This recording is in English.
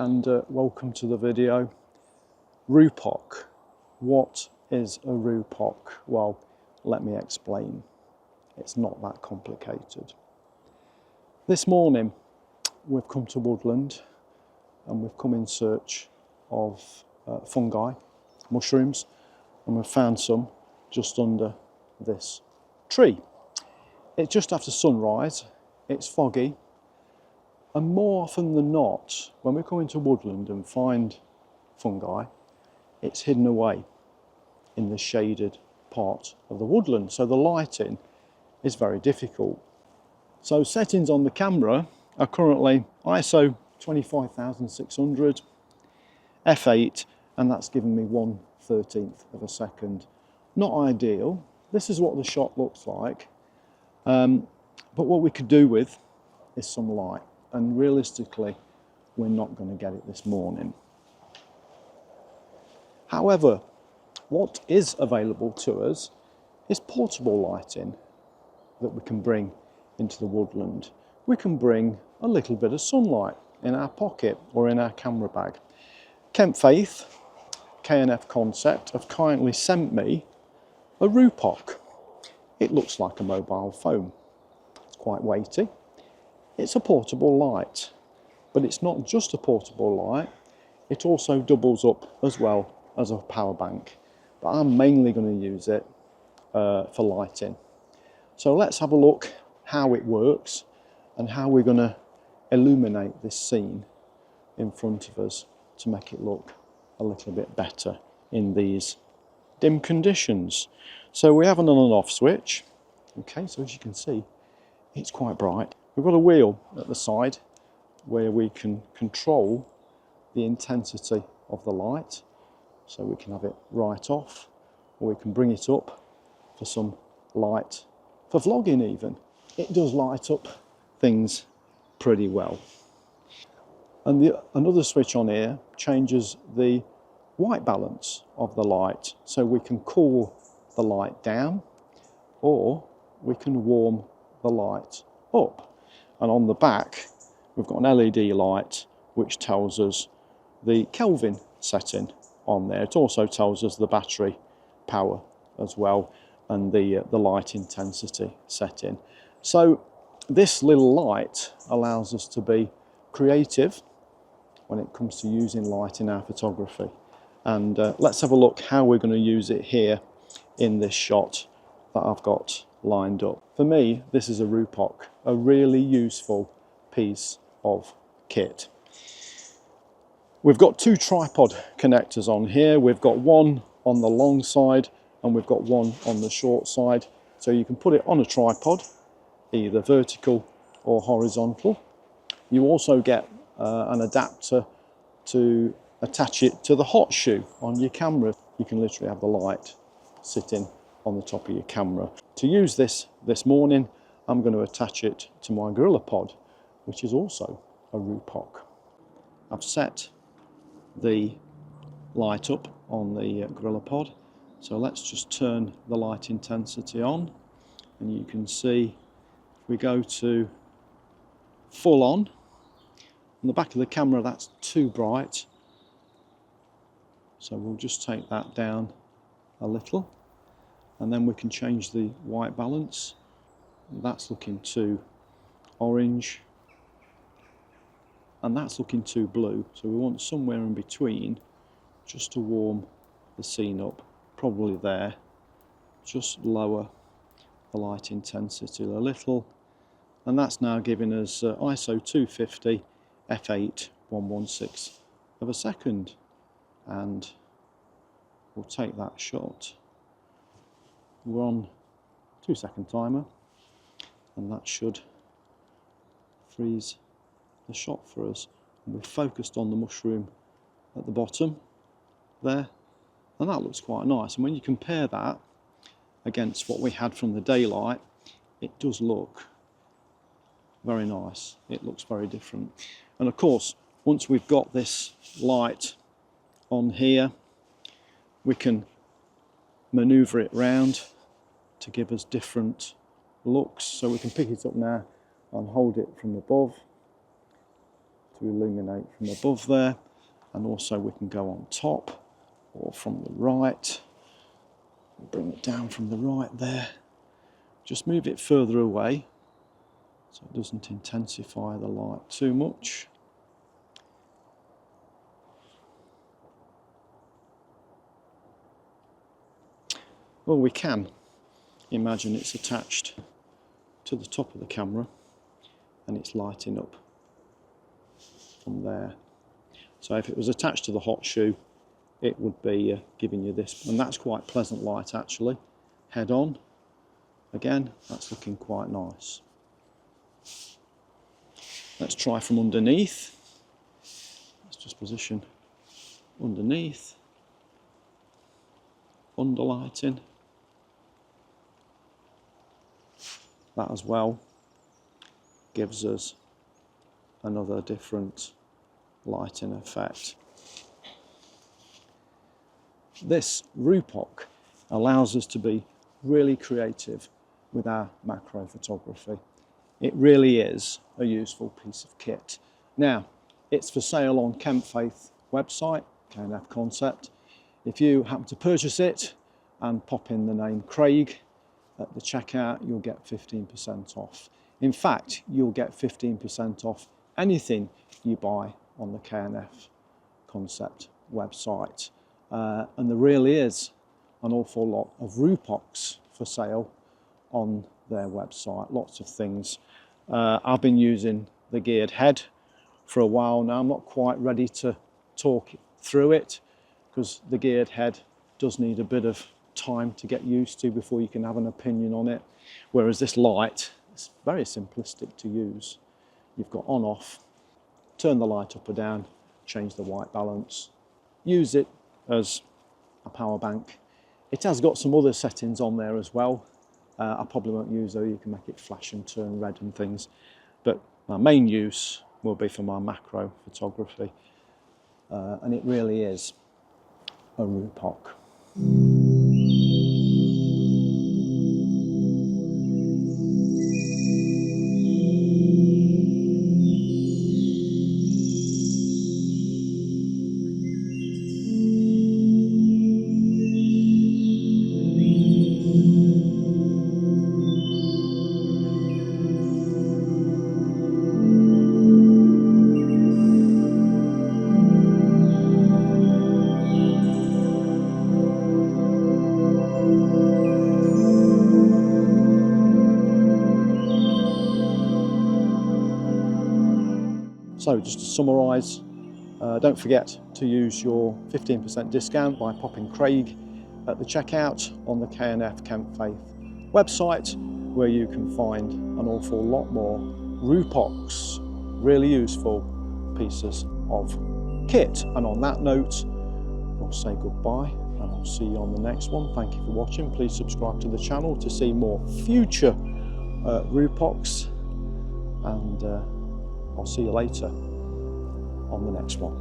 and welcome to the video. RUPOC. What is a RUPOC? Well, let me explain. It's not that complicated. This morning we've come to woodland and we've come in search of fungi, mushrooms, and we've found some just under this tree. It's just after sunrise, it's foggy, and more often than not, when we come into woodland and find fungi, it's hidden away in the shaded part of the woodland, so the lighting is very difficult. So settings on the camera are currently ISO 25600, f8, and that's given me 1/13 of a second. Not ideal. This is what the shot looks like, but what we could do with is some light, and realistically we're not going to get it this morning. However, what is available to us is portable lighting that we can bring into the woodland. We can bring a little bit of sunlight in our pocket or in our camera bag. kentfaith, KNF Concept, have kindly sent me a RUPOC. It looks like a mobile phone. It's quite weighty. It's a portable light, but it's not just a portable light, it also doubles up as well as a power bank. But I'm mainly going to use it for lighting. So let's have a look how it works and how we're going to illuminate this scene in front of us to make it look a little bit better in these dim conditions. So we have an on and off switch. Okay, so as you can see, it's quite bright. We've got a wheel at the side where we can control the intensity of the light. So we can have it right off, or we can bring it up for some light, for vlogging even. It does light up things pretty well. And another switch on here changes the white balance of the light. So we can cool the light down, or we can warm the light up. And on the back, we've got an LED light which tells us the Kelvin setting on there. It also tells us the battery power as well, and the light intensity setting. So this little light allows us to be creative when it comes to using light in our photography. And let's have a look how we're going to use it here in this shot that I've got lined up. For me, this is a RUPOC, a really useful piece of kit. We've got two tripod connectors on here. We've got one on the long side and we've got one on the short side. So you can put it on a tripod, either vertical or horizontal. You also get an adapter to attach it to the hot shoe on your camera. You can literally have the light sitting on the top of your camera. To use this morning, I'm going to attach it to my Gorilla Pod, which is also a RUPOC. I've set the light up on the Gorilla Pod, so let's just turn the light intensity on, and you can see if we go to full on the back of the camera, that's too bright, so we'll just take that down a little, and then we can change the white balance. That's looking too orange, and that's looking too blue, so we want somewhere in between just to warm the scene up, probably there. Just lower the light intensity a little, and that's now giving us ISO 250 f8 1/16 of a second, and we'll take that shot. We're on 2-second timer, and that should freeze the shot for us. And we've focused on the mushroom at the bottom there, and that looks quite nice. And when you compare that against what we had from the daylight, it does look very nice. It looks very different. And of course, once we've got this light on here, we can maneuver it round to give us different looks. So we can pick it up now and hold it from above to illuminate from above there, and also we can go on top or from the right. Bring it down from the right there. Just move it further away so it doesn't intensify the light too much. Well, we can imagine it's attached to the top of the camera and it's lighting up from there. So if it was attached to the hot shoe, it would be giving you this, and that's quite pleasant light actually. Head on, again, that's looking quite nice. Let's try from underneath. Let's just position underneath, underlighting. That as well gives us another different lighting effect. This Rupoc allows us to be really creative with our macro photography. It really is a useful piece of kit. Now, it's for sale on kentfaith website, KNF Concept. If you happen to purchase it and pop in the name Craig at the checkout, you'll get 15% off. In fact, you'll get 15% off anything you buy on the KNF Concept website. And there really is an awful lot of Rupocs for sale on their website, lots of things. I've been using the geared head for a while now. I'm not quite ready to talk through it because the geared head does need a bit of time to get used to before you can have an opinion on it. Whereas this light, it's very simplistic to use. You've got on off, turn the light up or down, change the white balance, use it as a power bank. It has got some other settings on there as well. I probably won't use those. You can make it flash and turn red and things, but my main use will be for my macro photography, and it really is a Rupoc. So just to summarise, don't forget to use your 15% discount by popping Craig at the checkout on the KNF Kentfaith website, where you can find an awful lot more Rupocs, really useful pieces of kit. And on that note, I'll say goodbye and I'll see you on the next one. Thank you for watching. Please subscribe to the channel to see more future Rupocs, and I'll see you later on the next one.